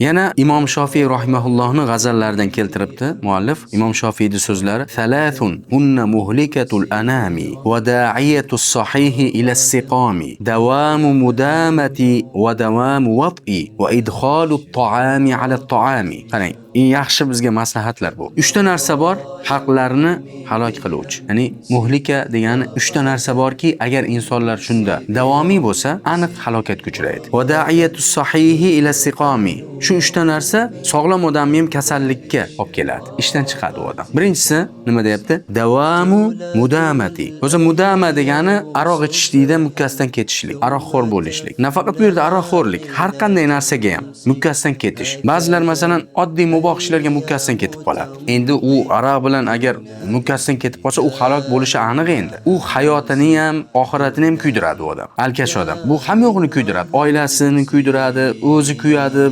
Yana Imom Shofiy rahimahullohning g'azallaridan keltiribdi muallif. Imom Shofiyning so'zlari: "Thalathun hunna muhlikatul anami wa da'iyatus sahihi ila istiqami, dawamu mudamati wa dawamu wat'i wa idkhalut ta'ami ala ta'ami." Qarang, eng yaxshi bizga maslahatlar bu. 3 ta narsa bor, xalqlarni halok qiluvchi. Ya'ni muhlika degani 3 ta narsa borki, agar insonlar shunda davomiy bo'lsa, aniq halokatga uchraydi. Va da'iyatus sahihi ila istiqami. Shu 3 ta narsa sog'lom odamni ham kasallikka olib keladi. Ishdan chiqadi u odam. Birinchisi nima deyapti? Davamu mudamati. O'zi mudama degani aroq ichishlikda mukkasidan ketishlik, aroqxo'r bo'lishlik. Nafaqat bu yerda aroqxo'rlik, har qanday narsaga ham mukkasidan ketish. Ba'zilar masalan oddiy muboh ishlarga mukkasidan ketib qoladi. Endi u aroq bilan agar mukkasidan ketib qolsa, u halok bo'lishi aniq endi. U hayotini ham, oxiratini ham kuydiradi u odam. Alkash odam. Bu hamma yo'g'ini kuydiradi. Oilasini kuydiradi, o'zi kuyadi.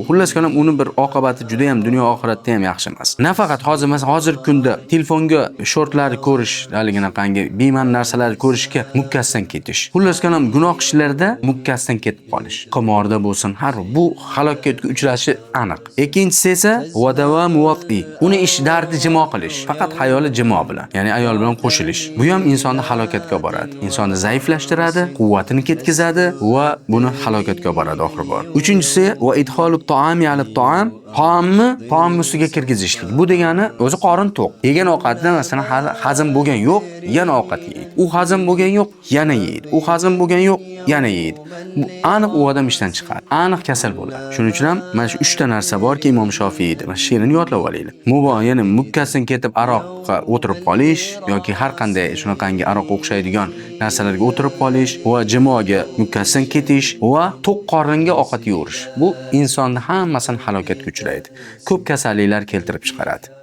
Xullas kalom uni bir oqibati juda ham dunyo oxiratda ham yaxshi emas. Nafaqat hozir masalan hozirgi kunda telefonga shortlarni ko'rish, haliginaqa bema'ni narsalarni ko'rishga mukkasidan ketish. Xullas kalom gunoh ishlarda mukkasidan ketib qolish. Qimorda bo'lsin, har bu halokatga uchrashi aniq. Ikkinchisi esa vadavam muwatti. Uni ish dardi jimo qilish. Faqat hayoli jimo bilan, ya'ni ayol bilan qo'shilish. Bu ham insonni halokatga olib boradi. Insonni zaiflashtiradi, quvvatini ketkazadi va buni halokatga olib boradi oxiri bor. Uchinchisi va idkhalut ta'ami ala ta'am. Taom ustiga kirgizishlik. Bu degani o'zi qorin to'q. Yegan ovqatdan masalan hazm bo'lgan yo'q, yana ovqat yeydi. U hazm bo'lgan yo'q, yana yeydi. U hazm bo'lgan yo'q, yana yeydi. Bu aniq u odam ishdan chiqadi. Aniq kasal bo'ladi. Shuning uchun ham mana shu 3 ta narsa borki Imom Shofiy edi. Mana she'rini yodlab olaylik. Muboh, ya'ni mukkasidan ketib aroqqa o'tirib qolish yoki har qanday shunaqangi aroq o'xshaydigan narsalarga o'tirib qolish va jimoga mukkasidan ketish va to'q qoringa ovqat yeyirish. Bu insonni hammasini halokatga uchraydi. Ko'p kasalliklar keltirib chiqaradi.